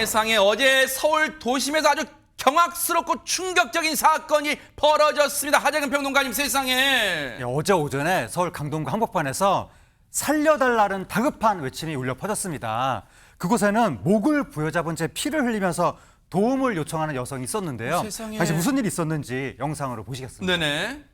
세상에 어제 서울 도심에서 아주 경악스럽고 충격적인 사건이 벌어졌습니다. 하재근 평론가님 세상에. 어제 오전에 서울 강동구 한복판에서 살려달라는 다급한 외침이 울려 퍼졌습니다. 그곳에는 목을 부여잡은 채 피를 흘리면서 도움을 요청하는 여성이 있었는데요. 세상에. 당시 무슨 일이 있었는지 영상으로 보시겠습니다. 네네.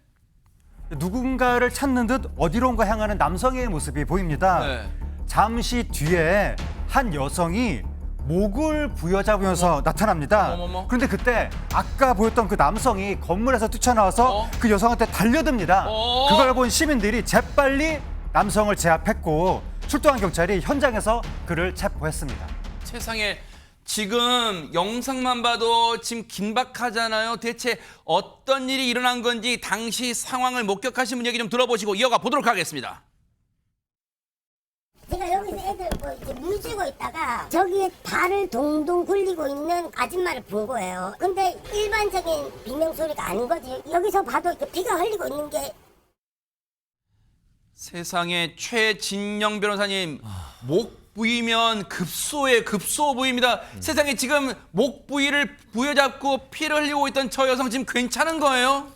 누군가를 찾는 듯 어디론가 향하는 남성의 모습이 보입니다. 네. 잠시 뒤에 한 여성이 목을 부여잡으면서 나타납니다. 어머머머. 그런데 그때 아까 보였던 그 남성이 건물에서 뛰쳐나와서 그 여성한테 달려듭니다. 그걸 본 시민들이 재빨리 남성을 제압했고 출동한 경찰이 현장에서 그를 체포했습니다. 세상에 지금 영상만 봐도 지금 긴박하잖아요. 대체 어떤 일이 일어난 건지 당시 상황을 목격하신 분 얘기 좀 들어보시고 이어가 보도록 하겠습니다. 제가 여기서 애들 뭐 이제 물 쥐고 있다가 저기에 발을 동동 굴리고 있는 아줌마를 본 거예요. 근데 일반적인 비명 소리가 아닌 거지. 여기서 봐도 이렇게 피가 흘리고 있는 게. 세상에 최진영 변호사님 목 부위면 급소의 급소 부위입니다. 세상에 지금 목 부위를 부여잡고 피를 흘리고 있던 저 여성 지금 괜찮은 거예요?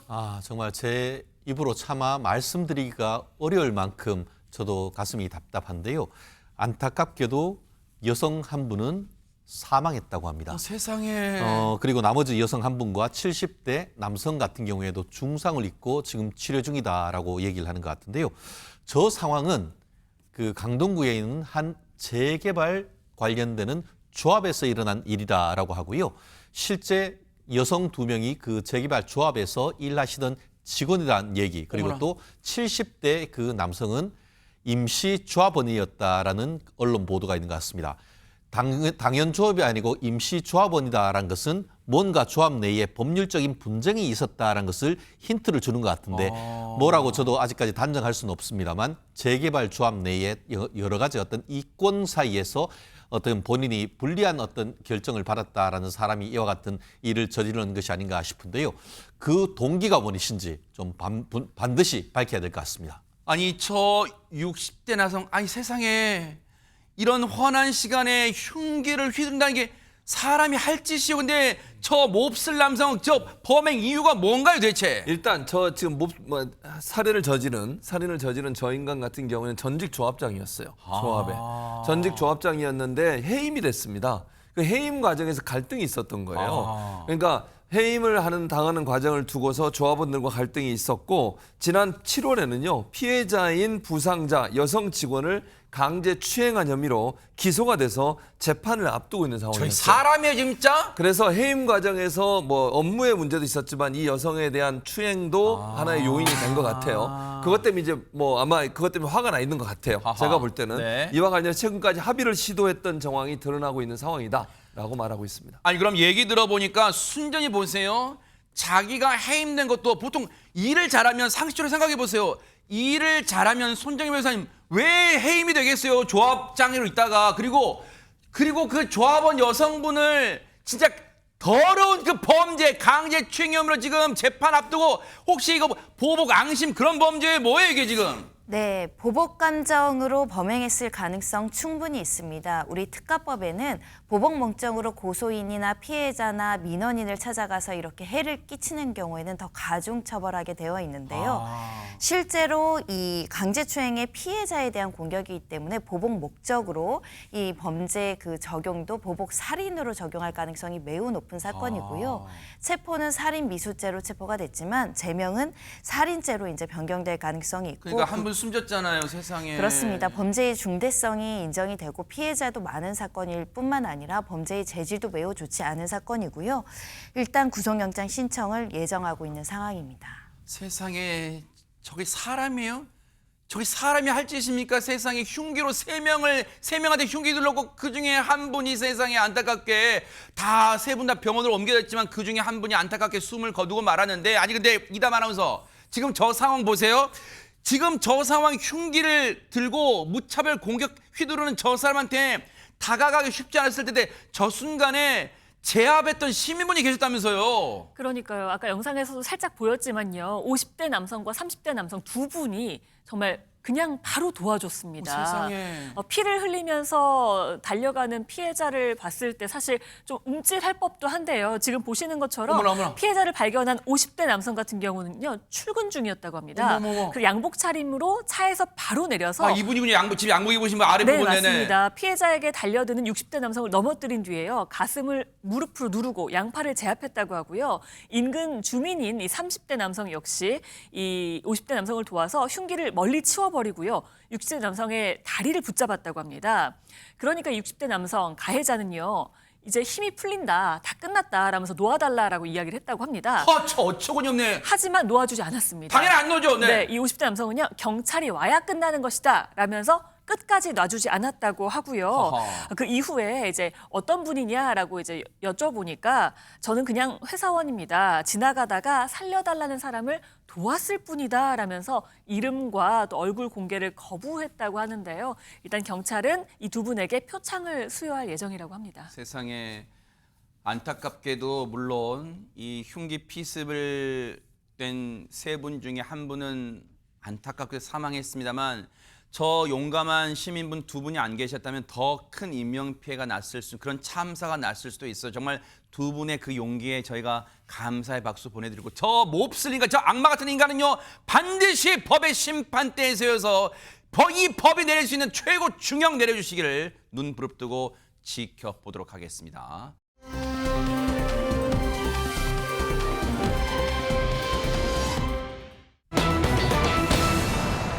정말 제 입으로 차마 말씀드리기가 어려울 만큼 저도 가슴이 답답한데요. 안타깝게도 여성 한 분은 사망했다고 합니다. 세상에. 그리고 나머지 여성 한 분과 70대 남성 같은 경우에도 중상을 입고 지금 치료 중이다라고 얘기를 하는 것 같은데요. 저 상황은 그 강동구에 있는 한 재개발 관련되는 조합에서 일어난 일이다라고 하고요. 실제 여성 2명이 그 재개발 조합에서 일하시던 직원이라는 얘기, 그리고 어머나. 또 70대 그 남성은 임시 조합원이었다라는 언론 보도가 있는 것 같습니다. 당연 조합이 아니고 임시 조합원이다라는 것은 뭔가 조합 내에 법률적인 분쟁이 있었다라는 것을 힌트를 주는 것 같은데 뭐라고 저도 아직까지 단정할 수는 없습니다만 재개발 조합 내에 여러 가지 어떤 이권 사이에서 어떤 본인이 불리한 어떤 결정을 받았다라는 사람이 이와 같은 일을 저지르는 것이 아닌가 싶은데요. 그 동기가 무엇인지 좀 반드시 밝혀야 될 것 같습니다. 아니 저 60대 나성 아니 세상에 이런 환한 시간에 흉기를 휘둔다는 게 사람이 할 짓이요. 근데 저 몹쓸 남성 저 범행 이유가 뭔가요 대체? 일단 저 지금 살인을 저지른 저 인간 같은 경우는 전직 조합장이었어요. 조합에 전직 조합장이었는데 해임이 됐습니다. 그 해임 과정에서 갈등이 있었던 거예요. 그러니까 해임을 당하는 과정을 두고서 조합원들과 갈등이 있었고 지난 7월에는요 피해자인 부상자 여성 직원을 강제 추행한 혐의로 기소가 돼서 재판을 앞두고 있는 상황이었어요. 사람이에요 진짜? 그래서 해임 과정에서 뭐 업무의 문제도 있었지만 이 여성에 대한 추행도 하나의 요인이 된 것 같아요. 그것 때문에 이제 뭐 아마 그것 때문에 화가 나 있는 것 같아요. 제가 볼 때는 네. 이와 관련해서 최근까지 합의를 시도했던 정황이 드러나고 있는 상황이다라고 말하고 있습니다. 아니 그럼 얘기 들어보니까 순전히 보세요. 자기가 해임된 것도 보통 일을 잘하면 상식적으로 생각해 보세요. 일을 잘하면 손정희 변호사님 왜 해임이 되겠어요? 조합장으로 있다가 그리고 그 조합원 여성분을 진짜 더러운 그 범죄 강제 추행 혐의로 지금 재판 앞두고 혹시 이거 보복 앙심 그런 범죄 뭐예요 이게 지금? 네, 보복 감정으로 범행했을 가능성 충분히 있습니다. 우리 특가법에는 보복 목적으로 고소인이나 피해자나 민원인을 찾아가서 이렇게 해를 끼치는 경우에는 더 가중처벌하게 되어 있는데요. 실제로 이 강제추행의 피해자에 대한 공격이기 때문에 보복 목적으로 이 범죄 그 적용도 보복 살인으로 적용할 가능성이 매우 높은 사건이고요. 체포는 살인 미수죄로 체포가 됐지만 제명은 살인죄로 이제 변경될 가능성이 있고. 그러니까 한 분 숨졌잖아요 세상에. 그렇습니다. 범죄의 중대성이 인정이 되고 피해자도 많은 사건일 뿐만 아니라 범죄의 재질도 매우 좋지 않은 사건이고요. 일단 구속영장 신청을 예정하고 있는 상황입니다. 세상에 저게 사람이에요? 저게 사람이 할 짓입니까? 세상에 흉기로 세 명한테 흉기 들렀고 그중에 한 분이 세상에 안타깝게 다 세 분 다 병원으로 옮겨졌지만 그중에 한 분이 안타깝게 숨을 거두고 말았는데 아니 근데 이담 아나운서 지금 저 상황 보세요. 지금 저 상황 흉기를 들고 무차별 공격 휘두르는 저 사람한테 다가가기 쉽지 않았을 텐데 저 순간에 제압했던 시민분이 계셨다면서요. 그러니까요. 아까 영상에서도 살짝 보였지만요. 50대 남성과 30대 남성 두 분이 정말 그냥 바로 도와줬습니다. 세상에. 피를 흘리면서 달려가는 피해자를 봤을 때 사실 좀 움찔할 법도 한데요. 지금 보시는 것처럼 어머나. 피해자를 발견한 50대 남성 같은 경우는요. 출근 중이었다고 합니다. 어머머머. 그 양복 차림으로 차에서 바로 내려서 아, 이분이군요. 집에 양복 입으신 분 아래 네, 부분 맞습니다. 피해자에게 달려드는 60대 남성을 넘어뜨린 뒤에요. 가슴을 무릎으로 누르고 양팔을 제압했다고 하고요. 인근 주민인 이 30대 남성 역시 이 50대 남성을 도와서 흉기를 멀리 치워버리고요. 60대 남성의 다리를 붙잡았다고 합니다. 그러니까 60대 남성 가해자는요. 이제 힘이 풀린다, 다 끝났다 라면서 놓아달라라고 이야기를 했다고 합니다. 저 어처구니 없네. 하지만 놓아주지 않았습니다. 당연히 안 놓죠. 네. 이 50대 남성은요. 경찰이 와야 끝나는 것이다 라면서 끝까지 놔주지 않았다고 하고요. 어허. 그 이후에 이제 어떤 분이냐라고 이제 여쭤보니까 저는 그냥 회사원입니다. 지나가다가 살려달라는 사람을 도왔을 뿐이다 라면서 이름과 또 얼굴 공개를 거부했다고 하는데요. 일단 경찰은 이 두 분에게 표창을 수여할 예정이라고 합니다. 세상에 안타깝게도 물론 이 흉기 피습을 된 세 분 중에 한 분은 안타깝게 사망했습니다만 저 용감한 시민분 두 분이 안 계셨다면 더 큰 인명피해가 났을 수, 그런 참사가 났을 수도 있어요. 정말 두 분의 그 용기에 저희가 감사의 박수 보내드리고 저 몹쓸 인간, 저 악마 같은 인간은요 반드시 법의 심판대에 세워서 이 법이 내릴 수 있는 최고 중형 내려주시기를 눈 부릅뜨고 지켜보도록 하겠습니다.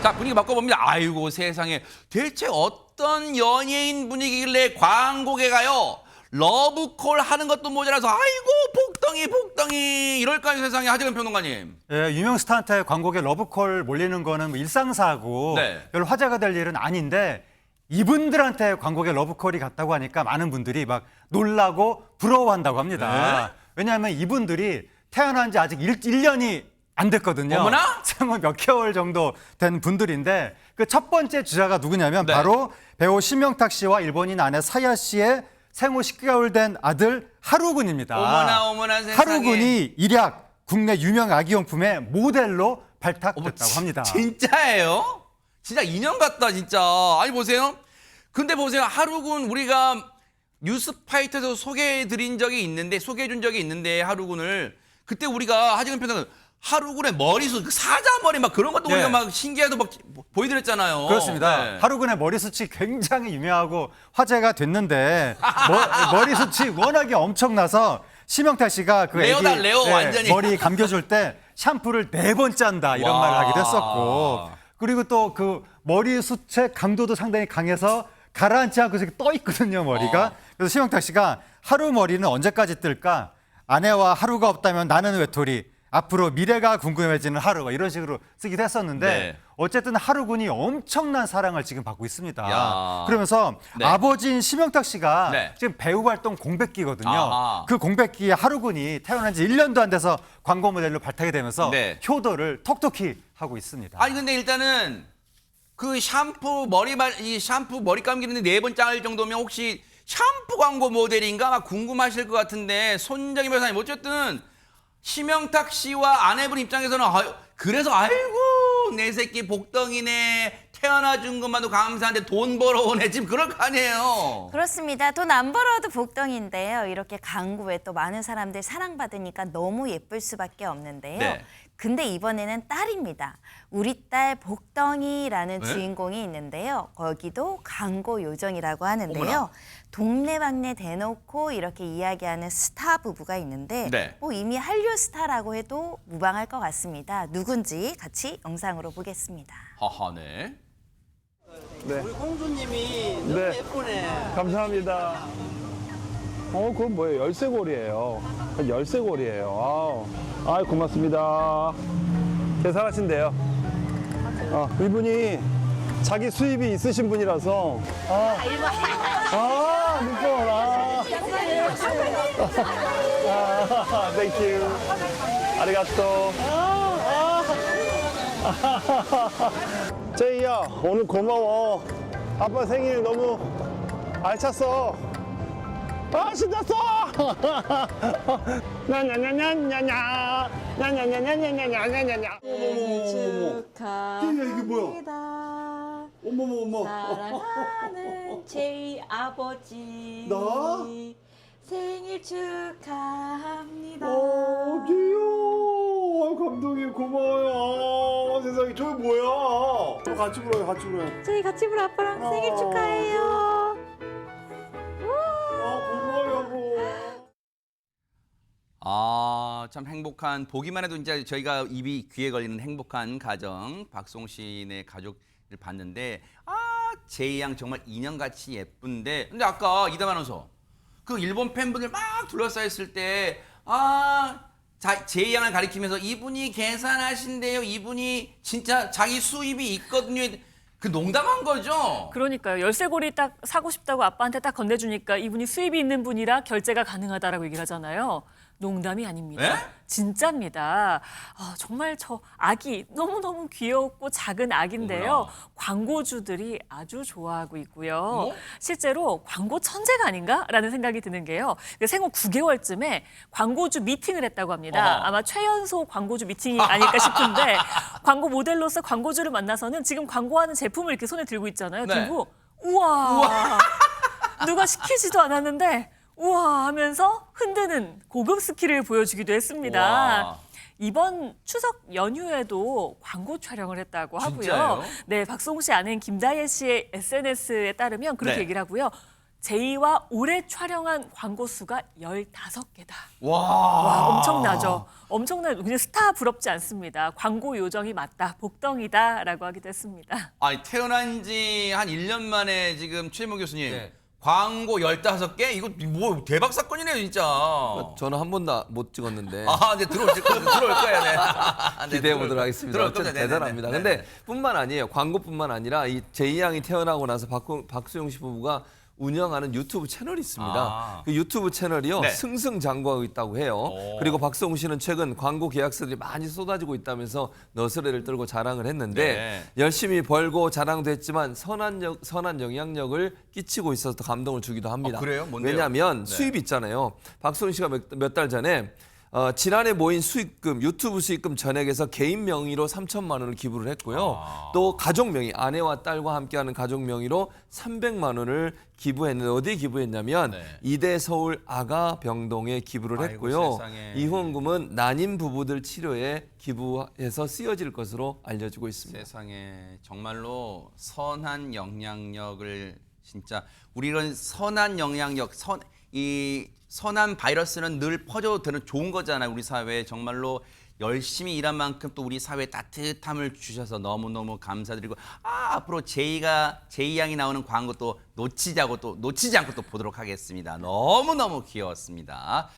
자, 분위기 바꿔봅니다. 아이고 세상에, 대체 어떤 연예인 분위기길래 광고계 가요 러브콜 하는 것도 모자라서 아이고 복덩이 이럴까요 세상에. 하재근 평론가님. 예, 유명 스타한테 광고계 러브콜 몰리는 거는 뭐 일상사고 네. 별 화제가 될 일은 아닌데 이분들한테 광고계 러브콜이 갔다고 하니까 많은 분들이 막 놀라고 부러워한다고 합니다. 네? 왜냐하면 이분들이 태어난 지 아직 1년이 안 됐거든요. 어머나? 생후 몇 개월 정도 된 분들인데 그 첫 번째 주자가 누구냐면 네. 바로 배우 심영탁 씨와 일본인 아내 사야 씨의 생후 10개월 된 아들 하루군입니다. 어머나 세상에. 하루군이 일약 국내 유명 아기용품의 모델로 발탁됐다고 합니다. 진짜예요? 진짜 인형 같다 진짜. 아니 보세요. 근데 보세요. 하루군 우리가 뉴스파이터에서 소개해준 적이 있는데 하루군을 그때 우리가 하재근 평론가 하루군의 머리숱, 그 사자 머리 막 그런 것도 네. 우리가 막 신기해도 막 보여드렸잖아요. 그렇습니다. 네. 하루군의 머리숱이 굉장히 유명하고 화제가 됐는데 머리숱이 워낙에 엄청나서 심영탁 씨가 그 레오다, 애기 레오, 완전히. 머리 감겨줄 때 샴푸를 4번 짠다 이런 와. 말을 하기도 했었고 그리고 또 그 머리숱의 강도도 상당히 강해서 가라앉지 않고 이렇게 떠 있거든요 머리가. 그래서 심영탁 씨가 하루 머리는 언제까지 뜰까? 아내와 하루가 없다면 나는 외톨이. 앞으로 미래가 궁금해지는 하루가 이런 식으로 쓰기도 했었는데 네. 어쨌든 하루군이 엄청난 사랑을 지금 받고 있습니다. 야. 그러면서 네. 아버지인 심영탁 씨가 네. 지금 배우 활동 공백기거든요. 아하. 그 공백기에 하루군이 태어난 지 1년도 안 돼서 광고 모델로 발탁이 되면서 네. 효도를 톡톡히 하고 있습니다. 아니 근데 일단은 그 샴푸 머리 감기는데 4번 짱을 정도면 혹시 샴푸 광고 모델인가 막 궁금하실 것 같은데 손정희 변호사님 어쨌든 심영탁 씨와 아내분 입장에서는 그래서 아이고 내 새끼 복덩이네 태어나준 것만도 감사한데 돈 벌어오네 지금 그럴 거 아니에요. 그렇습니다. 돈 안 벌어도 복덩인데요. 이렇게 광고에 또 많은 사람들 사랑받으니까 너무 예쁠 수밖에 없는데요. 네. 근데 이번에는 딸입니다. 우리 딸 복덩이라는 네? 주인공이 있는데요. 거기도 광고 요정이라고 하는데요. 어머나. 동네방네 대놓고 이렇게 이야기하는 스타 부부가 있는데 네. 뭐 이미 한류 스타라고 해도 무방할 것 같습니다. 누군지 같이 영상으로 보겠습니다. 하하 네. 우리 공주님이 너무 예쁘네. 감사합니다. 그건 뭐예요? 열쇠고리예요. 그건 열쇠고리예요. 아우, 고맙습니다. 계산하신대요. 이분이 자기 수입이 있으신 분이라서. 눈뽕. 땡큐. 아리가또. 제이야, 오늘 고마워. 아빠 생일 너무 알찼어. 신났어! 나냐냐냐냐냐 나냐냐냐냐냐냐냐냐 축하합니다. 어머머머. 사랑하는 제이 아버지 나? 생일 축하합니다. 귀여워. 감독님 고마워요. 세상에 저게 뭐야? 같이 불어요, 같이 불어요. 저희 같이 불 아빠랑 생일 어. 축하해요. 고마워요, 여보. 참 행복한 보기만 해도 이제 저희가 입이 귀에 걸리는 행복한 가정 박송 시인의 가족을 봤는데 제이 양 정말 인형같이 예쁜데 근데 아까 이담 아나운서 그 일본 팬분들 막 둘러싸였을 때 제이 양을 가리키면서 이분이 계산하신대요. 이분이 진짜 자기 수입이 있거든요. 그 농담한 거죠? 그러니까요. 열쇠고리 딱 사고 싶다고 아빠한테 딱 건네주니까 이분이 수입이 있는 분이라 결제가 가능하다라고 얘기를 하잖아요. 농담이 아닙니다. 에? 진짜입니다. 정말 저 아기 너무너무 귀엽고 작은 아기인데요. 어머나. 광고주들이 아주 좋아하고 있고요. 뭐? 실제로 광고 천재가 아닌가라는 생각이 드는 게요. 생후 9개월쯤에 광고주 미팅을 했다고 합니다. 어허. 아마 최연소 광고주 미팅이 아닐까 싶은데 광고 모델로서 광고주를 만나서는 지금 광고하는 제품을 이렇게 손에 들고 있잖아요. 네. 들고 우와. 누가 시키지도 않았는데 우와 하면서 흔드는 고급 스킬을 보여주기도 했습니다. 와. 이번 추석 연휴에도 광고 촬영을 했다고 하고요. 진짜요? 네, 박송 씨 아는 김다혜 씨의 SNS에 따르면 그렇게 네. 얘기를 하고요. 제이와 올해 촬영한 광고 수가 15개다. 와, 엄청나죠? 엄청나죠? 그냥 스타 부럽지 않습니다. 광고 요정이 맞다, 복덩이다라고 하기도 했습니다. 아니 태어난 지 한 1년 만에 지금 최모 교수님 네. 광고 15개? 이거 뭐 대박 사건이네요, 진짜. 저는 한 번도 못 찍었는데 이제 들어올 거예요, 네. 기대해 보도록 하겠습니다. 들어올 어쨌든 겁니다. 대단합니다. 네네네. 근데 뿐만 아니에요. 광고뿐만 아니라 이 제이 양이 태어나고 나서 박수용 씨 부부가 운영하는 유튜브 채널이 있습니다. 그 유튜브 채널이요 네. 승승장구하고 있다고 해요. 오. 그리고 박수홍 씨는 최근 광고 계약서들이 많이 쏟아지고 있다면서 너스레를 떨고 자랑을 했는데 네. 열심히 벌고 자랑도 했지만 선한 영향력을 끼치고 있어서 더 감동을 주기도 합니다. 그래요? 뭔데요? 왜냐하면 네. 수입이 있잖아요. 박수홍 씨가 몇 달 전에 지난해 모인 수익금, 유튜브 수익금 전액에서 개인 명의로 3천만 원을 기부를 했고요. 또 가족 명의, 아내와 딸과 함께하는 가족 명의로 300만 원을 기부했는데 어디에 기부했냐면 네. 이대 서울 아가병동에 기부를 아이고, 했고요. 세상에. 이 후원금은 난임 부부들 치료에 기부해서 쓰여질 것으로 알려지고 있습니다. 세상에 정말로 선한 영향력을 진짜 우리 이런 선한 영향력 이 선한 바이러스는 늘 퍼져도 되는 좋은 거잖아요. 우리 사회에 정말로 열심히 일한 만큼 또 우리 사회에 따뜻함을 주셔서 너무너무 감사드리고 앞으로 제이 양이 나오는 광고 또 놓치지 않고 또 보도록 하겠습니다. 너무너무 귀여웠습니다.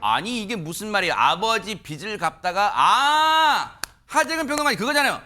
아니 이게 무슨 말이에요? 아버지 빚을 갚다가 하재근 평론가님 그거잖아요.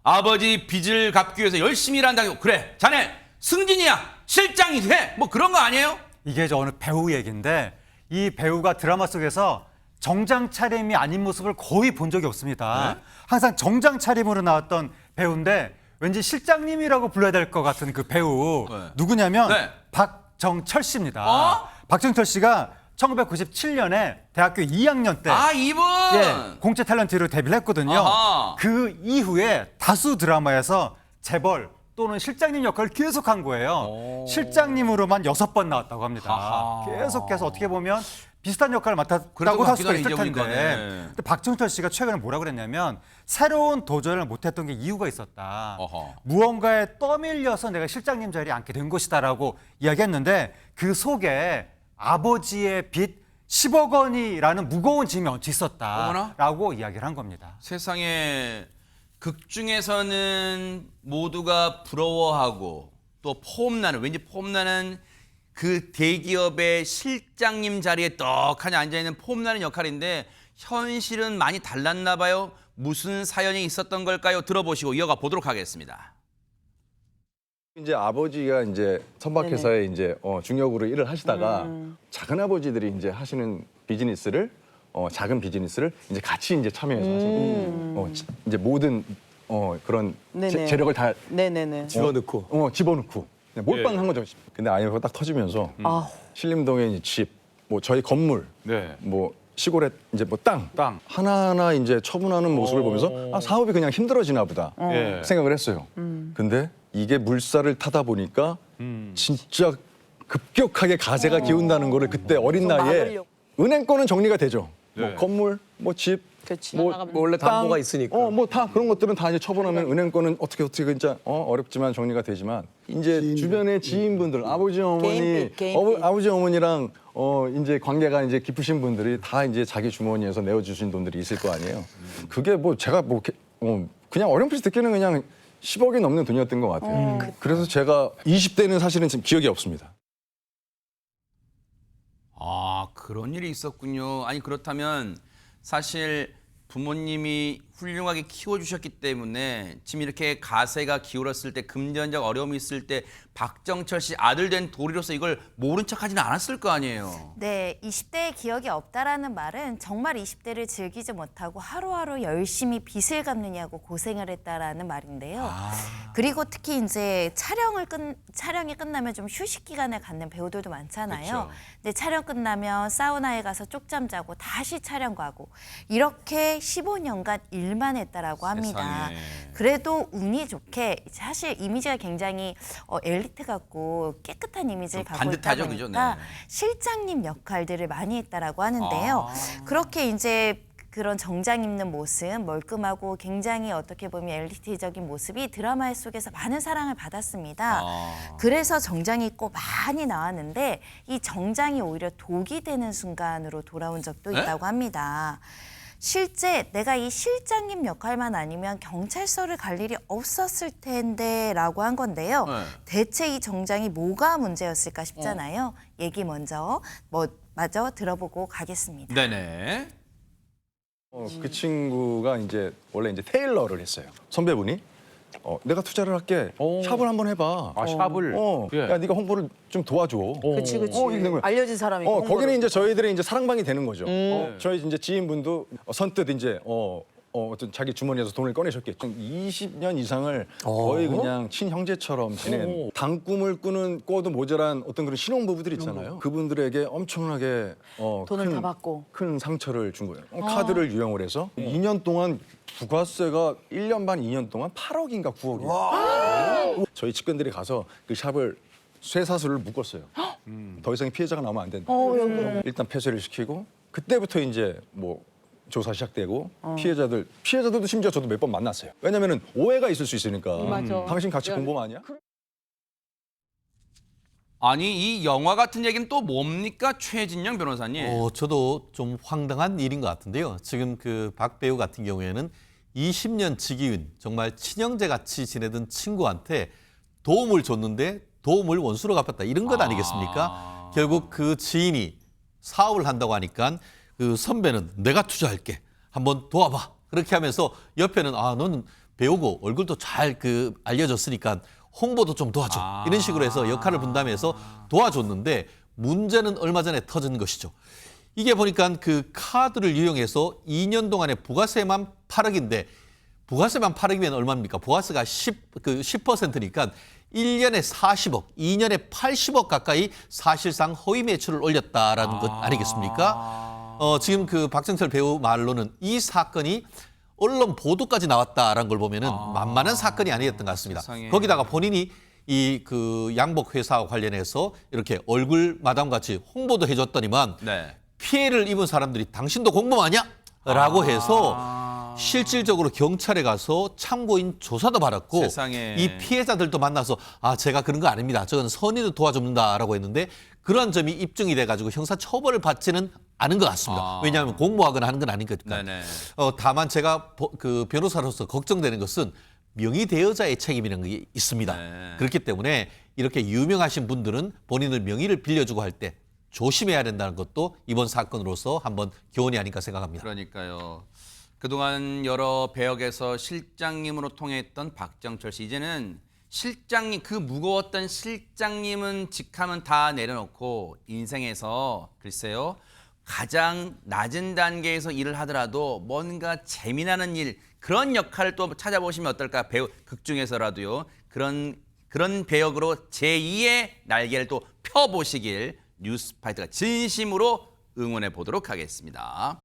아버지 빚을 갚기 위해서 열심히 일한다고. 그래 자네 승진이야 실장이 돼 뭐 그런 거 아니에요? 이게 저 어느 배우 얘기인데 이 배우가 드라마 속에서 정장 차림이 아닌 모습을 거의 본 적이 없습니다. 항상 정장 차림으로 나왔던 배우인데 왠지 실장님이라고 불러야 될 것 같은 그 배우 네. 누구냐면 네. 박정철 씨입니다. 박정철 씨가 1997년에 대학교 2학년 때 이분 공채 탤런트로 데뷔를 했거든요. 아하. 그 이후에 다수 드라마에서 재벌 또는 실장님 역할을 계속한 거예요. 실장님으로만 6번 나왔다고 합니다. 아하. 계속해서 어떻게 보면 비슷한 역할을 그래도 맡았다고 할 수가 같기도 있을 하네, 텐데. 이제 근데 박정철 씨가 최근에 뭐라 그랬냐면 새로운 도전을 못했던 게 이유가 있었다. 어허. 무언가에 떠밀려서 내가 실장님 자리에 앉게 된 것이다라고 이야기했는데 그 속에 아버지의 빚 10억 원이라는 무거운 짐이 얹혀 있었다라고 이야기를 한 겁니다. 세상에 극 중에서는 모두가 부러워하고 또 폼나는 그 대기업의 실장님 자리에 떡하니 앉아있는 폼나는 역할인데 현실은 많이 달랐나 봐요. 무슨 사연이 있었던 걸까요? 들어보시고 이어가 보도록 하겠습니다. 이제 아버지가 이제 선박회사에 이제 중역으로 일을 하시다가 작은 아버지들이 이제 하시는 비즈니스를 작은 비즈니스를 이제 같이 이제 참여해서 하신 거예요. 이제 모든 그런 재력을 다 집어넣고 그냥 몰빵한 거죠. 근데 IMF가 딱 터지면서 신림동에 이제 집, 뭐 저희 건물, 네. 뭐 시골의 이제 뭐 땅 하나하나 이제 처분하는 모습을 보면서 아, 사업이 그냥 힘들어지나 보다 예. 생각을 했어요. 근데 이게 물살을 타다 보니까 진짜 급격하게 가세가 기운다는 거를 그때 어린 나이에 은행권은 정리가 되죠. 네. 뭐 건물, 뭐 집, 뭐 원래 담보가 있으니까. 뭐 다 그런 것들은 다 이제 처분하면 은행권은 어떻게 진짜 어렵지만 정리가 되지만 이제 주변의 지인분들 아버지 어머니 아버지 어머니랑 이제 관계가 이제 깊으신 분들이 다 이제 자기 주머니에서 내어주신 돈들이 있을 거 아니에요. 그게 뭐 제가 뭐 그냥 어렴풋이 듣기는 그냥 10억이 넘는 돈이었던 것 같아요. 그래서 제가 20대는 사실은 지금 기억이 없습니다. 아, 그런 일이 있었군요. 아니, 그렇다면 사실 부모님이 훌륭하게 키워주셨기 때문에 지금 이렇게 가세가 기울었을 때, 금전적 어려움이 있을 때 박정철 씨 아들 된 도리로서 이걸 모른 척하지는 않았을 거 아니에요. 네, 20대의 기억이 없다라는 말은 정말 20대를 즐기지 못하고 하루하루 열심히 빚을 갚느냐고 고생을 했다라는 말인데요. 그리고 특히 이제 촬영이 끝나면 좀 휴식 기간을 갖는 배우들도 많잖아요. 그쵸. 근데 촬영 끝나면 사우나에 가서 쪽잠 자고 다시 촬영 가고 이렇게 15년간 일만 했다라고 합니다. 세상에. 그래도 운이 좋게 사실 이미지가 굉장히 엘리트 같고 깨끗한 이미지를 좀 갖고 있다 반듯하죠, 그죠? 보니까 네. 실장님 역할들을 많이 했다라고 하는데요. 그렇게 이제 그런 정장 입는 모습, 멀끔하고 굉장히 어떻게 보면 엘리트적인 모습이 드라마 속에서 많은 사랑을 받았습니다. 그래서 정장이 입고 많이 나왔는데 이 정장이 오히려 독이 되는 순간으로 돌아온 적도 있다고 합니다. 실제 내가 이 실장님 역할만 아니면 경찰서를 갈 일이 없었을 텐데 라고 한 건데요. 네. 대체 이 정장이 뭐가 문제였을까 싶잖아요. 얘기 먼저 마저 들어보고 가겠습니다. 네네. 그 친구가 이제 원래 이제 테일러를 했어요. 선배분이 내가 투자를 할게. 샵을 한번 해봐. 아, 샵을. 예. 야, 네가 홍보를 좀 도와줘. 그치. 이렇게 된 거예요. 알려진 사람이. 거기는 이제 저희들의 이제 사랑방이 되는 거죠. 저희 이제 지인분도 선뜻 이제 어떤 자기 주머니에서 돈을 꺼내셨겠죠. 20년 이상을 거의 그냥 친형제처럼 지낸 당꿈을 꿔도 모자란 어떤 그런 신혼부부들 있잖아요. 그분들에게 엄청나게 돈을 다 받고. 큰 상처를 준 거예요. 카드를 유용을 해서 2년 동안 부가세가 1년 반 2년 동안 8억인가 9억이에요. 저희 측근들이 가서 그 샵을 쇠사슬을 묶었어요. 더 이상 피해자가 나오면 안 된다. 일단 폐쇄를 시키고 그때부터 이제 뭐 조사 시작되고 피해자들도 심지어 저도 몇 번 만났어요. 왜냐면은 오해가 있을 수 있으니까. 맞아. 당신 같이 공범 아니야? 아니, 이 영화 같은 얘기는 또 뭡니까, 최진영 변호사님? 저도 좀 황당한 일인 것 같은데요. 지금 그 박 배우 같은 경우에는 20년 지기ün, 정말 친형제 같이 지내던 친구한테 도움을 줬는데 도움을 원수로 갚았다. 이런 것 아니겠습니까? 결국 그 지인이 사업을 한다고 하니까 그 선배는 내가 투자할게. 한번 도와봐. 그렇게 하면서 옆에는 너는 배우고 얼굴도 잘 알려졌으니까 홍보도 좀 도와줘. 이런 식으로 해서 역할을 분담해서 도와줬는데 문제는 얼마 전에 터진 것이죠. 이게 보니까 그 카드를 이용해서 2년 동안에 부가세만 8억인데 부가세만 8억이면 얼마입니까? 부가세가 10%니까 1년에 40억, 2년에 80억 가까이 사실상 허위 매출을 올렸다라는 것 아니겠습니까? 지금 그 박정철 배우 말로는 이 사건이 언론 보도까지 나왔다라는 걸 보면은 만만한 사건이 아니었던 것 같습니다. 세상에. 거기다가 본인이 이 그 양복 회사와 관련해서 이렇게 얼굴 마담 같이 홍보도 해줬더니만 네. 피해를 입은 사람들이 당신도 공범 아니야? 라고 해서 실질적으로 경찰에 가서 참고인 조사도 받았고 세상에. 이 피해자들도 만나서 제가 그런 거 아닙니다. 저는 선의로 도와줍니다라고 했는데 그런 점이 입증이 돼가지고 형사 처벌을 받지는 않은 것 같습니다. 왜냐하면 공모하거나 하는 건 아닌 거니까. 네네. 다만 제가 그 변호사로서 걱정되는 것은 명의대여자의 책임이라는 게 있습니다. 네. 그렇기 때문에 이렇게 유명하신 분들은 본인을 명의를 빌려주고 할 때 조심해야 된다는 것도 이번 사건으로서 한번 교훈이 아닐까 생각합니다. 그러니까요. 그동안 여러 배역에서 실장님으로 통했던 박정철 씨, 이제는 실장님, 그 무거웠던 실장님은 직함은 다 내려놓고 인생에서 글쎄요, 가장 낮은 단계에서 일을 하더라도 뭔가 재미나는 일, 그런 역할을 또 찾아보시면 어떨까? 배우 극 중에서라도요. 그런 배역으로 제2의 날개를 또 펴보시길 뉴스파이터가 진심으로 응원해 보도록 하겠습니다.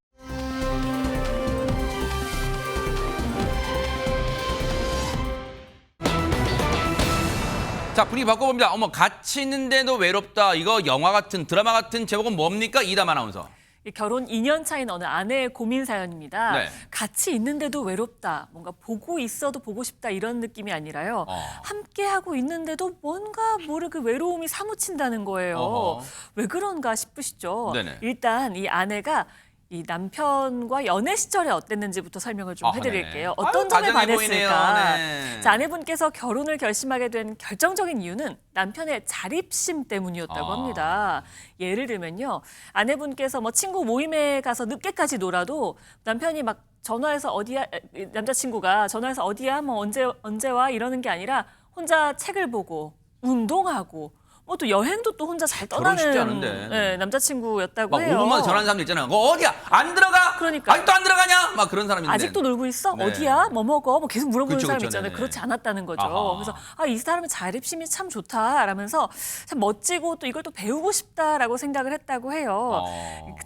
자, 분위기 바꿔봅니다. 어머, 같이 있는데도 외롭다. 이거 영화 같은 드라마 같은 제목은 뭡니까? 이담 아나운서. 이 결혼 2년 차인 어느 아내의 고민 사연입니다. 네. 같이 있는데도 외롭다. 뭔가 보고 있어도 보고 싶다 이런 느낌이 아니라요. 함께 하고 있는데도 뭔가 모르게 외로움이 사무친다는 거예요. 어허. 왜 그런가 싶으시죠? 네네. 일단 이 아내가 이 남편과 연애 시절에 어땠는지부터 설명을 좀 해드릴게요. 네. 어떤 아유, 점에 다정해 반했을까? 보이네요. 네. 자, 아내분께서 결혼을 결심하게 된 결정적인 이유는 남편의 자립심 때문이었다고 합니다. 예를 들면요, 아내분께서 뭐 친구 모임에 가서 늦게까지 놀아도 남편이 막 전화해서 어디야, 남자친구가 전화해서 어디야, 뭐 언제 와 이러는 게 아니라 혼자 책을 보고 운동하고. 뭐 또 여행도 또 혼자 잘 결혼 쉽지 떠나는 않은데. 네, 남자친구였다고 막 해요. 5분마다 전화하는 사람도 있잖아요. 어디야? 안 들어가? 그러니까. 아직도 안 들어가냐? 막 그런 사람인데. 아직도 놀고 있어? 네. 어디야? 뭐 먹어? 뭐 계속 물어보는 그쵸, 사람 그쵸, 있잖아요. 네네. 그렇지 않았다는 거죠. 아하. 그래서 이 사람의 자립심이 참 좋다라면서 참 멋지고 또 이걸 또 배우고 싶다라고 생각을 했다고 해요.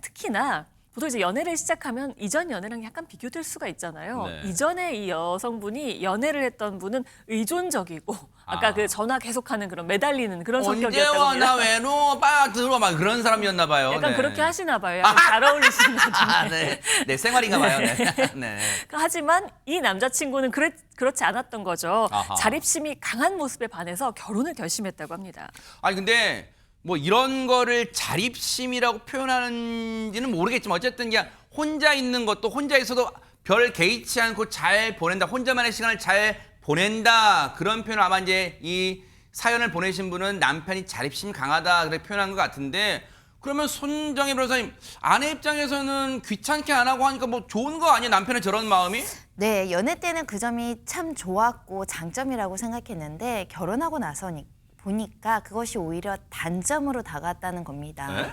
특히나 보통 이제 연애를 시작하면 이전 연애랑 약간 비교될 수가 있잖아요. 네. 이전에 이 여성분이 연애를 했던 분은 의존적이고 아까 그 전화 계속하는 그런 매달리는 그런 언제 성격이었다고 와? 합니다. 나 외로워? 빨리 들어와. 막 그런 사람이었나 봐요. 약간 네. 그렇게 하시나 봐요. 약간 잘 어울리시는 것 아, 중에. 네, 생활인가 봐요. 네. 네. 하지만 이 남자친구는 그렇지 않았던 거죠. 아하. 자립심이 강한 모습에 반해서 결혼을 결심했다고 합니다. 아니 근데 뭐 이런 거를 자립심이라고 표현하는지는 모르겠지만 어쨌든 그냥 혼자 있는 것도 혼자 있어도 별 개의치 않고 잘 보낸다. 혼자만의 시간을 잘 보낸다. 그런 표현을 아마 이제 이 사연을 보내신 분은 남편이 자립심이 강하다 그렇게 표현한 것 같은데 그러면 손정혜 변호사님 아내 입장에서는 귀찮게 안 하고 하니까 뭐 좋은 거 아니에요? 남편의 저런 마음이? 네, 연애 때는 그 점이 참 좋았고 장점이라고 생각했는데 결혼하고 나서니 보니까 그것이 오히려 단점으로 다가왔다는 겁니다. 네?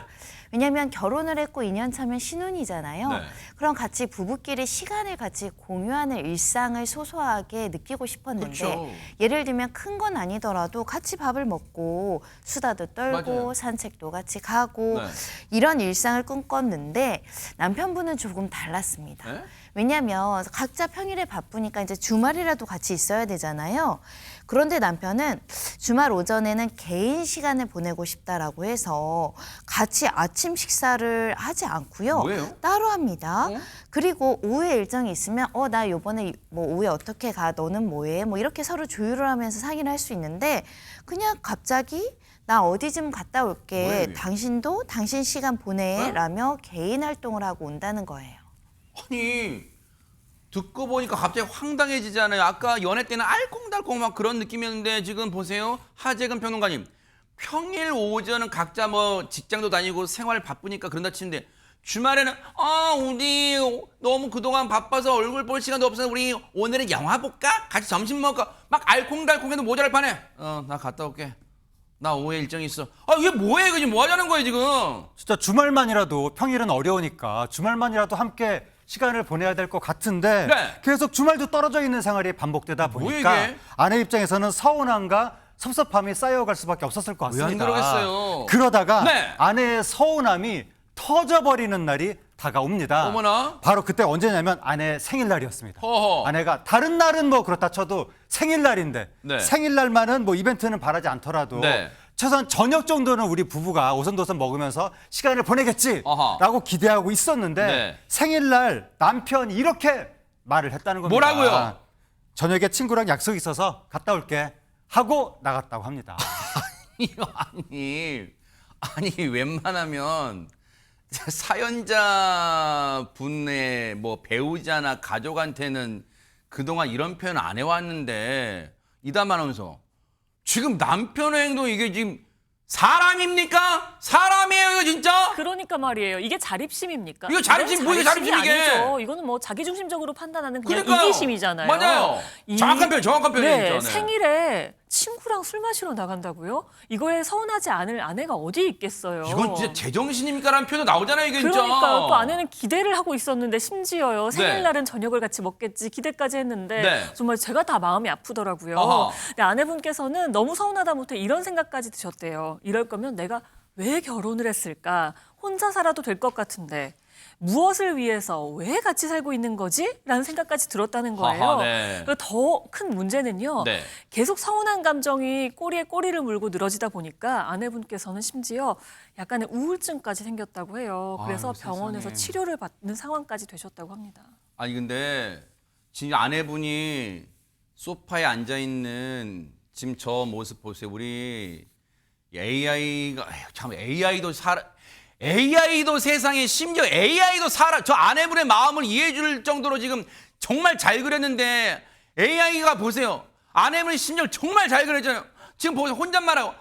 왜냐하면 결혼을 했고 2년 차면 신혼이잖아요. 네. 그럼 같이 부부끼리 시간을 같이 공유하는 일상을 소소하게 느끼고 싶었는데 그렇죠. 예를 들면 큰 건 아니더라도 같이 밥을 먹고 수다도 떨고 맞아요. 산책도 같이 가고 네. 이런 일상을 꿈꿨는데 남편분은 조금 달랐습니다. 네? 왜냐하면 각자 평일에 바쁘니까 이제 주말이라도 같이 있어야 되잖아요. 그런데 남편은 주말 오전에는 개인 시간을 보내고 싶다라고 해서 같이 아침 식사를 하지 않고요. 뭐예요? 따로 합니다. 그리고 오후에 일정이 있으면 나 요번에 뭐 오후에 어떻게 가? 너는 뭐해? 뭐 이렇게 서로 조율을 하면서 상의를 할 수 있는데 그냥 갑자기 나 어디 좀 갔다 올게. 뭐예요? 당신도 당신 시간 보내. 라며 개인 활동을 하고 온다는 거예요. 아니 듣고 보니까 갑자기 황당해지잖아요. 아까 연애 때는 알콩달콩 막 그런 느낌이었는데 지금 보세요. 하재근 평론가님. 평일 오전은 각자 뭐 직장도 다니고 생활 바쁘니까 그런다 치는데 주말에는 우리 너무 그동안 바빠서 얼굴 볼 시간도 없어서 우리 오늘은 영화 볼까? 같이 점심 먹을까? 막 알콩달콩해도 모자랄 판에 나 갔다 올게. 나 오후에 일정이 있어. 이게 뭐해? 이거 지금 뭐 하자는 거예요 지금? 진짜 주말만이라도 평일은 어려우니까 주말만이라도 함께 시간을 보내야 될 것 같은데 네. 계속 주말도 떨어져 있는 생활이 반복되다 뭐야, 보니까 이게? 아내 입장에서는 서운함과 섭섭함이 쌓여갈 수밖에 없었을 것 왜 안 같습니다. 그러겠어요? 그러다가 네. 아내의 서운함이 터져버리는 날이 다가옵니다. 어머나. 바로 그때 언제냐면 아내의 생일날이었습니다. 허허. 아내가 다른 날은 뭐 그렇다 쳐도 생일날인데 네. 생일날만은 뭐 이벤트는 바라지 않더라도 네. 최소한 저녁 정도는 우리 부부가 오선도선 먹으면서 시간을 보내겠지라고 아하. 기대하고 있었는데 네. 생일날 남편이 이렇게 말을 했다는 겁니다. 뭐라고요? 저녁에 친구랑 약속이 있어서 갔다 올게 하고 나갔다고 합니다. 아니 웬만하면 사연자 분의 뭐 배우자나 가족한테는 그동안 이런 표현 안 해왔는데 이담 아나운서 지금 남편의 행동 이게 지금 사람입니까? 사람이에요 이거 진짜? 그러니까 말이에요. 이게 자립심입니까? 이거 자립심, 뭐 이게 자립심 이게? 아니죠. 이거는 뭐 자기중심적으로 판단하는 그냥 그러니까요. 이기심이잖아요. 맞아요. 정확한 표현이에요 네, 진짜. 네. 생일에 친구랑 술 마시러 나간다고요? 이거에 서운하지 않을 아내가 어디 있겠어요. 이건 진짜 제정신입니까라는 표현도 나오잖아요 이게 진짜. 그러니까요. 또 아내는 기대를 하고 있었는데 심지어요. 네. 생일날은 저녁을 같이 먹겠지 기대까지 했는데 네. 정말 제가 다 마음이 아프더라고요. 아하. 근데 아내분께서는 너무 서운하다 못해 이런 생각까지 드셨대요. 이럴 거면 내가 왜 결혼을 했을까? 혼자 살아도 될 것 같은데 무엇을 위해서 왜 같이 살고 있는 거지? 라는 생각까지 들었다는 거예요. 아하, 네. 더 큰 문제는요. 네. 계속 서운한 감정이 꼬리에 꼬리를 물고 늘어지다 보니까 아내분께서는 심지어 약간의 우울증까지 생겼다고 해요. 그래서 아유, 병원에서 세상에. 치료를 받는 상황까지 되셨다고 합니다. 아니 근데 지금 아내분이 소파에 앉아 있는 지금 저 모습 보세요. 우리 AI가 참 AI도 세상에 심지어 AI도 저 아내분의 마음을 이해해 줄 정도로 지금 정말 잘 그렸는데 AI가 보세요. 아내분이 심지어 정말 잘 그렸잖아요. 지금 보세요. 혼잣말하고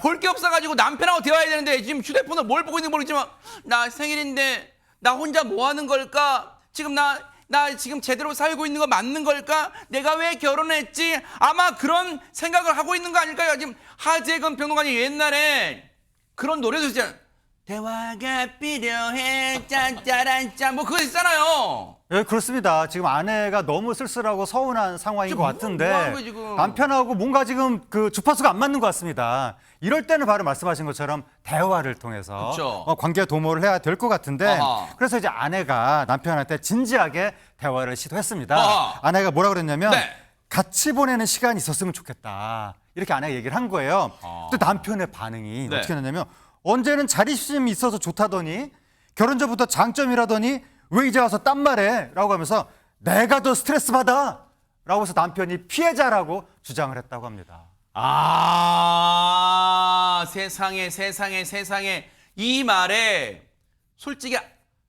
볼 게 없어가지고 남편하고 대화해야 되는데 지금 휴대폰으로 뭘 보고 있는지 모르겠지만 나 생일인데 나 혼자 뭐 하는 걸까? 지금 나 지금 제대로 살고 있는 거 맞는 걸까? 내가 왜 결혼했지? 아마 그런 생각을 하고 있는 거 아닐까요? 지금 하재근 평론가님 옛날에 그런 노래도 있잖아요. 대화가 필요해 짠짜란짠 뭐 그거 있잖아요. 예, 그렇습니다. 지금 아내가 너무 쓸쓸하고 서운한 상황인 것 같은데 뭐 하는 거야, 지금? 남편하고 뭔가 지금 그 주파수가 안 맞는 것 같습니다. 이럴 때는 바로 말씀하신 것처럼 대화를 통해서 그쵸. 관계 도모를 해야 될 것 같은데 아하. 그래서 이제 아내가 남편한테 진지하게 대화를 시도했습니다. 아하. 아내가 뭐라 그랬냐면 네. 같이 보내는 시간이 있었으면 좋겠다. 이렇게 아내가 얘기를 한 거예요. 또 남편의 반응이 네. 어떻게 했냐면 언제는 자립심이 있어서 좋다더니 결혼 전부터 장점이라더니 왜 이제 와서 딴 말해? 라고 하면서 내가 더 스트레스 받아! 라고 해서 남편이 피해자라고 주장을 했다고 합니다. 세상에 이 말에 솔직히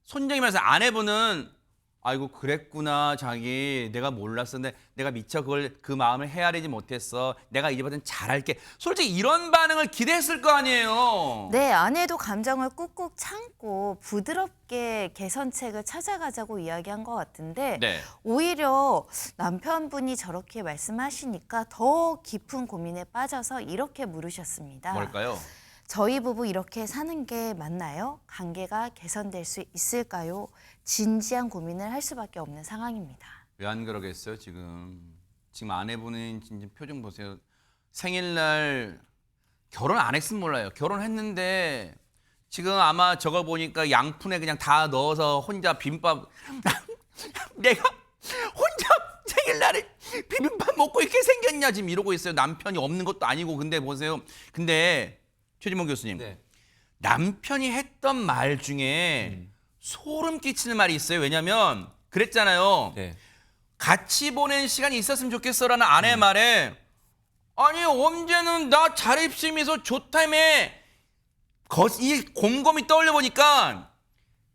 손정이 말해서 아내분은 아이고 그랬구나 자기 내가 몰랐었는데 내가 미처 그 마음을 헤아리지 못했어. 내가 이제부터는 잘할게. 솔직히 이런 반응을 기대했을 거 아니에요. 네, 아내도 감정을 꾹꾹 참고 부드럽게 개선책을 찾아가자고 이야기한 것 같은데 네. 오히려 남편분이 저렇게 말씀하시니까 더 깊은 고민에 빠져서 이렇게 물으셨습니다. 뭘까요? 저희 부부 이렇게 사는 게 맞나요? 관계가 개선될 수 있을까요? 진지한 고민을 할 수밖에 없는 상황입니다. 왜 안 그러겠어요 지금 아내분은 진짜 표정 보세요. 생일날 결혼 안 했으면 몰라요. 결혼했는데 지금 아마 저거 보니까 양푼에 그냥 다 넣어서 혼자 비빔밥 내가 혼자 생일날에 비빔밥 먹고 이렇게 생겼냐 지금 이러고 있어요. 남편이 없는 것도 아니고. 근데 보세요. 근데 최진봉 교수님 네. 남편이 했던 말 중에 소름 끼치는 말이 있어요. 왜냐면 그랬잖아요. 네. 같이 보낸 시간이 있었으면 좋겠어라는 아내 말에 아니 언제는 나 자립심에서 좋다며 이 곰곰이 떠올려 보니까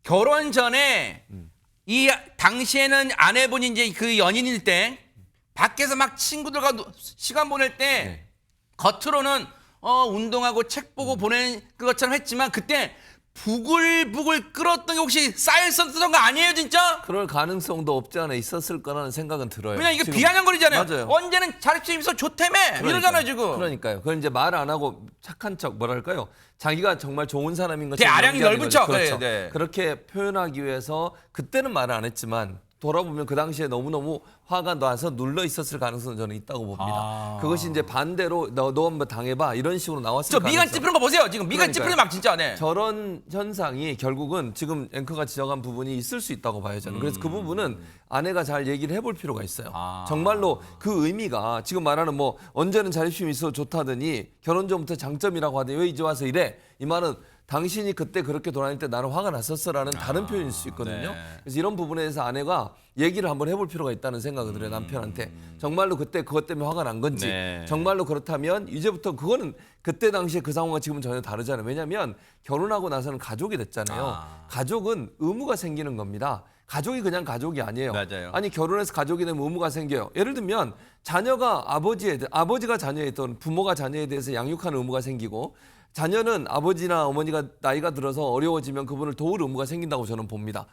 결혼 전에 이 당시에는 아내분이 이제 그 연인일 때 밖에서 막 친구들과 시간 보낼 때 겉으로는 운동하고 책 보고 보낸 것처럼 했지만 그때 부글부글 끓었던 게 혹시 쌓였었던 거 아니에요 진짜? 그럴 가능성도 없지 않아 있었을 거라는 생각은 들어요. 그냥 이게 지금. 비아냥거리잖아요. 맞아요. 언제는 자립심이 있어 좋다며 이러잖아요 지금. 그러니까요. 그걸 이제 말 안 하고 착한 척 뭐랄까요? 자기가 정말 좋은 사람인 되게 것처럼 아량이 연기하는 넓은 거죠. 척. 그렇죠. 네. 그렇게 표현하기 위해서 그때는 말을 안 했지만 돌아보면 그 당시에 너무너무 화가 나서 눌러 있었을 가능성은 저는 있다고 봅니다. 그것이 이제 반대로 너 한번 당해봐 이런 식으로 나왔을 저 미간 가능성. 찌푸는 거 보세요. 지금 미간 그러니까요. 찌푸는 막 진짜 네. 저런 현상이 결국은 지금 앵커가 지적한 부분이 있을 수 있다고 봐요 저는. 그래서 그 부분은 아내가 잘 얘기를 해볼 필요가 있어요. 정말로 그 의미가 지금 말하는 뭐 언제는 자립심이 있어 좋다더니 결혼 전부터 장점이라고 하더니 왜 이제 와서 이래? 이 말은 당신이 그때 그렇게 돌아다닐 때 나는 화가 났었어라는 다른 표현일 수 있거든요. 네. 그래서 이런 부분에 대해서 아내가 얘기를 한번 해볼 필요가 있다는 생각을 들어요. 남편한테. 정말로 그때 그것 때문에 화가 난 건지 네. 정말로 그렇다면 이제부터 그거는 그때 당시에 그 상황과 지금은 전혀 다르잖아요. 왜냐하면 결혼하고 나서는 가족이 됐잖아요. 가족은 의무가 생기는 겁니다. 가족이 그냥 가족이 아니에요. 맞아요. 아니 결혼해서 가족이 되면 의무가 생겨요. 예를 들면 자녀가 아버지가 자녀에 있던 부모가 자녀에 대해서 양육하는 의무가 생기고 자녀는 아버지나 어머니가 나이가 들어서 어려워지면 그분을 도울 의무가 생긴다고 저는 봅니다.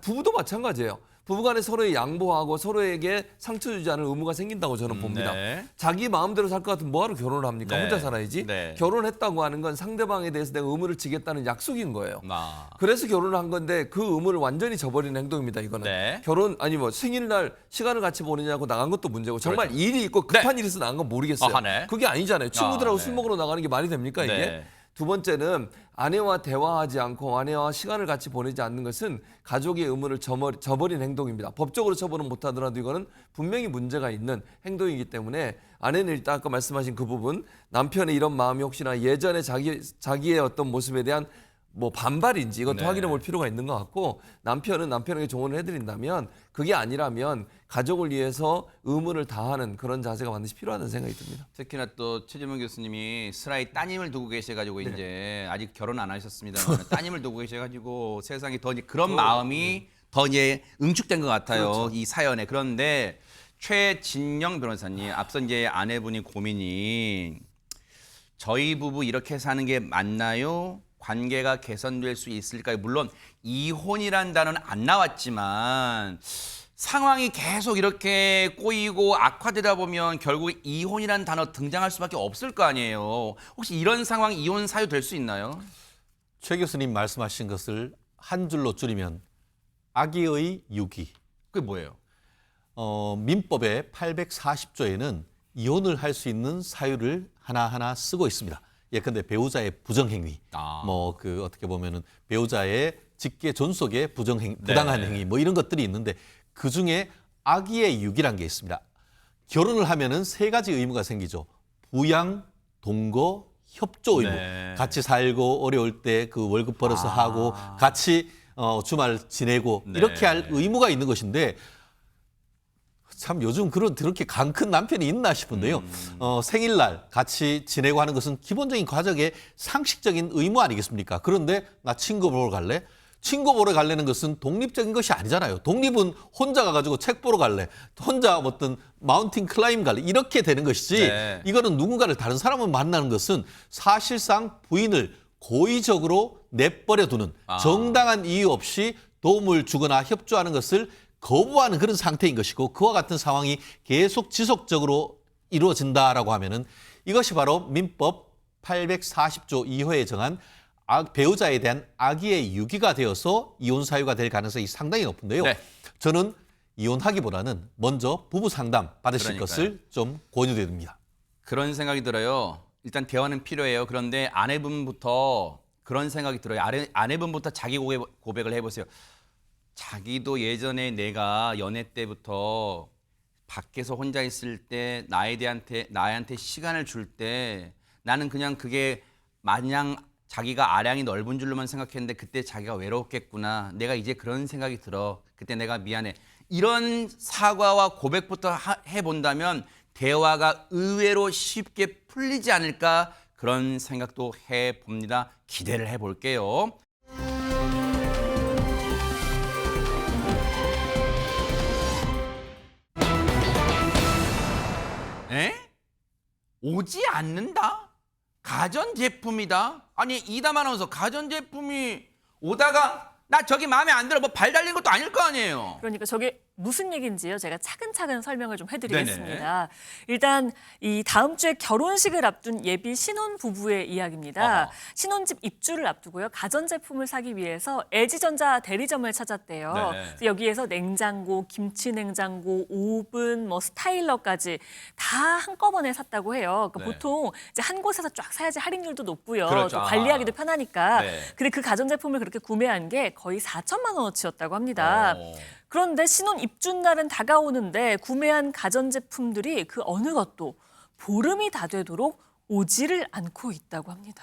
부부도 마찬가지예요. 부부간에 서로의 양보하고 서로에게 상처 주지 않을 의무가 생긴다고 저는 봅니다. 네. 자기 마음대로 살 것 같으면 뭐하러 결혼을 합니까? 네. 혼자 살아야지. 네. 결혼했다고 하는 건 상대방에 대해서 내가 의무를 지겠다는 약속인 거예요. 아. 그래서 결혼을 한 건데 그 의무를 완전히 저버리는 행동입니다. 이거는 네. 결혼 아니 뭐 생일날 시간을 같이 보내냐고 나간 것도 문제고 정말 일이 있고 급한 일이 있어 나간 건 모르겠어요. 아하, 네. 그게 아니잖아요. 친구들하고 네. 술 먹으러 나가는 게 말이 됩니까 이게? 네. 두 번째는 아내와 대화하지 않고 아내와 시간을 같이 보내지 않는 것은 가족의 의무를 저버린 행동입니다. 법적으로 처벌은 못하더라도 이거는 분명히 문제가 있는 행동이기 때문에 아내는 일단 아까 말씀하신 그 부분, 남편의 이런 마음이 혹시나 예전에 자기의 어떤 모습에 대한 뭐 반발인지 이것도 네. 확인해 볼 필요가 있는 것 같고, 남편은 남편에게 조언을 해드린다면 그게 아니라면 가족을 위해서 의무를 다하는 그런 자세가 반드시 필요하다는 생각이 듭니다. 특히나 또 최재문 교수님이 슬라이 따님을 두고 계셔가지고 이제 아직 결혼 안 하셨습니다만 따님을 두고 계셔가지고 세상에 더 이제 그런 마음이 더 이제 응축된 것 같아요. 이 사연에. 그런데 최진영 변호사님, 앞서 이제 아내분이 고민이 저희 부부 이렇게 사는 게 맞나요? 관계가 개선될 수 있을까요? 물론 이혼이란 단어는 안 나왔지만 상황이 계속 이렇게 꼬이고 악화되다 보면 결국 이혼이란 단어 등장할 수밖에 없을 거 아니에요. 혹시 이런 상황 이혼 사유 될 수 있나요? 최 교수님 말씀하신 것을 한 줄로 줄이면 악의의 유기. 그게 뭐예요? 민법의 840조에는 이혼을 할 수 있는 사유를 하나하나 쓰고 있습니다. 예컨대 배우자의 부정행위, 어떻게 보면은 배우자의 직계 존속의 부당한 행위, 뭐 이런 것들이 있는데 그 중에 악의의 유기란 게 있습니다. 결혼을 하면은 세 가지 의무가 생기죠. 부양, 동거, 협조 의무. 네. 같이 살고 어려울 때 그 월급 벌어서 하고 같이 주말 지내고 이렇게 할 의무가 있는 것인데 참 요즘 그렇게 강 큰 남편이 있나 싶은데요. 생일날 같이 지내고 하는 것은 기본적인 가족의 상식적인 의무 아니겠습니까? 그런데 나 친구 보러 갈래? 친구 보러 갈래는 것은 독립적인 것이 아니잖아요. 독립은 혼자 가가지고 책 보러 갈래, 혼자 어떤 마운틴 클라임 갈래 이렇게 되는 것이지 네. 이거는 누군가를 다른 사람을 만나는 것은 사실상 부인을 고의적으로 내버려 두는 정당한 이유 없이 도움을 주거나 협조하는 것을 거부하는 그런 상태인 것이고 그와 같은 상황이 계속 지속적으로 이루어진다라고 하면은 이것이 바로 민법 840조 2호에 정한 배우자에 대한 악의의 유기가 되어서 이혼 사유가 될 가능성이 상당히 높은데요. 네. 저는 이혼하기보다는 먼저 부부 상담 받으실 그러니까요. 것을 좀 권유드립니다. 그런 생각이 들어요. 일단 대화는 필요해요. 그런데 아내분부터 그런 생각이 들어요. 아내분부터 자기 고백을 해보세요. 자기도 예전에 내가 연애 때부터 밖에서 혼자 있을 때 나한테 시간을 줄 때 나는 그냥 그게 마냥 자기가 아량이 넓은 줄로만 생각했는데 그때 자기가 외로웠겠구나. 내가 이제 그런 생각이 들어. 그때 내가 미안해. 이런 사과와 고백부터 해본다면 대화가 의외로 쉽게 풀리지 않을까 그런 생각도 해봅니다. 기대를 해볼게요. 에? 오지 않는다? 가전제품이다? 아니 이담 아나운서 가전제품이 오다가 나 저기 마음에 안 들어 뭐 발 달린 것도 아닐 거 아니에요. 그러니까 저게 무슨 얘기인지요. 제가 차근차근 설명을 좀 해드리겠습니다. 일단 이 다음 주에 결혼식을 앞둔 예비 신혼 부부의 이야기입니다. 신혼집 입주를 앞두고요. 가전제품을 사기 위해서 LG전자 대리점을 찾았대요. 그래서 여기에서 냉장고, 김치냉장고, 오븐, 뭐 스타일러까지 다 한꺼번에 샀다고 해요. 그러니까 보통 이제 한 곳에서 쫙 사야지 할인율도 높고요. 그렇죠. 또 관리하기도 편하니까. 네. 근데 그 가전제품을 그렇게 구매한 게 거의 4천만 원어치였다고 합니다. 그런데 신혼 입주 날은 다가오는데 구매한 가전제품들이 그 어느 것도 보름이 다 되도록 오지를 않고 있다고 합니다.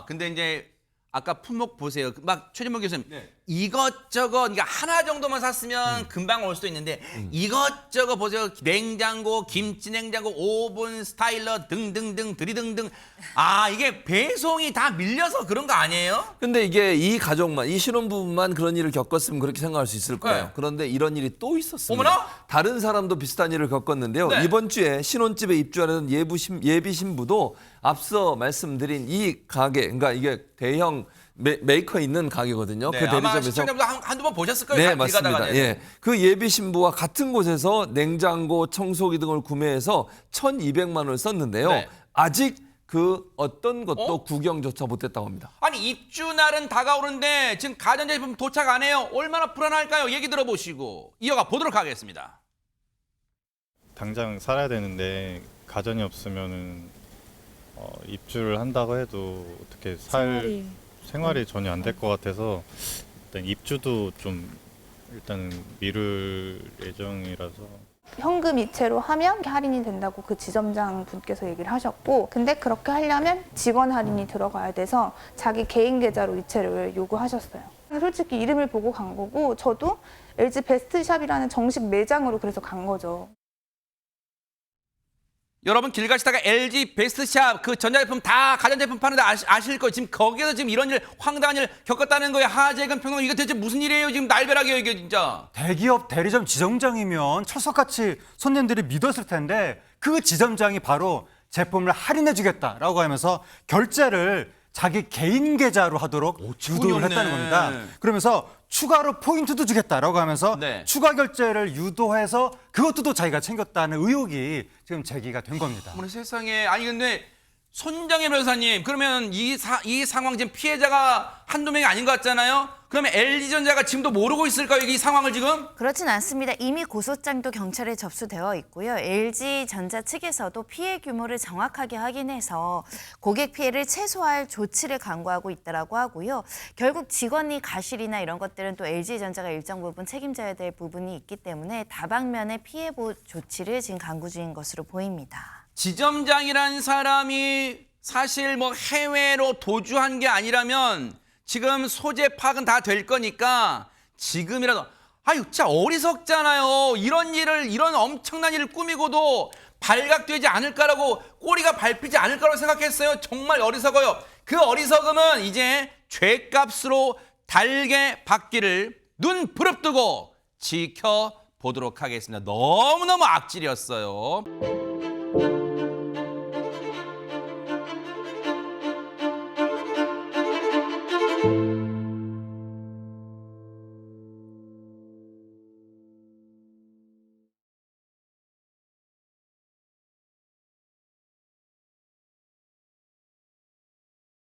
근데 이제 아까 품목 보세요. 막 최진범 교수님 이것저것 그러니까 하나 정도만 샀으면 금방 올 수도 있는데 이것저것 보세요. 냉장고, 김치냉장고, 오븐, 스타일러 등등등 드리등등. 이게 배송이 다 밀려서 그런 거 아니에요? 근데 이게 이 가족만, 이 신혼부부만 그런 일을 겪었으면 그렇게 생각할 수 있을 거예요. 네. 그런데 이런 일이 또 있었습니다. 어머나? 다른 사람도 비슷한 일을 겪었는데요. 네. 이번 주에 신혼집에 입주하는 예비 신부도 앞서 말씀드린 이 가게, 그러니까 이게 대형 메이커 있는 가게거든요. 그 아마 대리점에서. 시청자분들 한두 번 보셨을 거예요. 네, 길 가다가. 맞습니다. 예. 그 예비 신부와 같은 곳에서 냉장고, 청소기 등을 구매해서 1,200만 원을 썼는데요. 네. 아직 그 어떤 것도 구경조차 못했다고 합니다. 아니 입주 날은 다가오는데 지금 가전제품 도착 안 해요. 얼마나 불안할까요? 얘기 들어보시고 이어가 보도록 하겠습니다. 당장 살아야 되는데 가전이 없으면은 입주를 한다고 해도 어떻게 생활이 전혀 안 될 것 같아서 일단 입주도 좀 일단은 미룰 예정이라서. 현금 이체로 하면 할인이 된다고 그 지점장 분께서 얘기를 하셨고, 근데 그렇게 하려면 직원 할인이 들어가야 돼서 자기 개인 계좌로 이체를 요구하셨어요. 솔직히 이름을 보고 간 거고, 저도 LG 베스트샵이라는 정식 매장으로 그래서 간 거죠. 여러분 길 가시다가 LG 베스트샵 그 전자제품 다 가전제품 파는데 아실 거예요. 지금 거기에서 지금 이런 일 황당한 일 겪었다는 거예요. 하재근 평론 이게 대체 무슨 일이에요? 지금 날벼락이에요 이게 진짜. 대기업 대리점 지점장이면 철석같이 손님들이 믿었을 텐데 그 지점장이 바로 제품을 할인해 주겠다라고 하면서 결제를 자기 개인 계좌로 하도록 유도를 했다는 겁니다. 그러면서 추가로 포인트도 주겠다라고 하면서 네. 추가 결제를 유도해서 그것도 또 자기가 챙겼다는 의혹이 지금 제기가 된 겁니다. 어머나 세상에. 아니 근데 손정혜 변호사님 그러면 이 상황 지금 피해자가 한두 명이 아닌 것 같잖아요. 그러면 LG전자가 지금도 모르고 있을까요? 이 상황을 지금? 그렇진 않습니다. 이미 고소장도 경찰에 접수되어 있고요. LG전자 측에서도 피해 규모를 정확하게 확인해서 고객 피해를 최소화할 조치를 강구하고 있다고 하고요. 결국 직원이 가실이나 이런 것들은 또 LG전자가 일정 부분 책임져야 될 부분이 있기 때문에 다방면의 피해 보호 조치를 지금 강구 중인 것으로 보입니다. 지점장이라는 사람이 사실 뭐 해외로 도주한 게 아니라면 지금 소재 파악은 다 될 거니까 지금이라도 아유 진짜 어리석잖아요. 이런 엄청난 일을 꾸미고도 발각되지 않을까라고 꼬리가 밟히지 않을까라고 생각했어요. 정말 어리석어요. 그 어리석음은 이제 죄값으로 달게 받기를 눈 부릅뜨고 지켜보도록 하겠습니다. 너무너무 악질이었어요.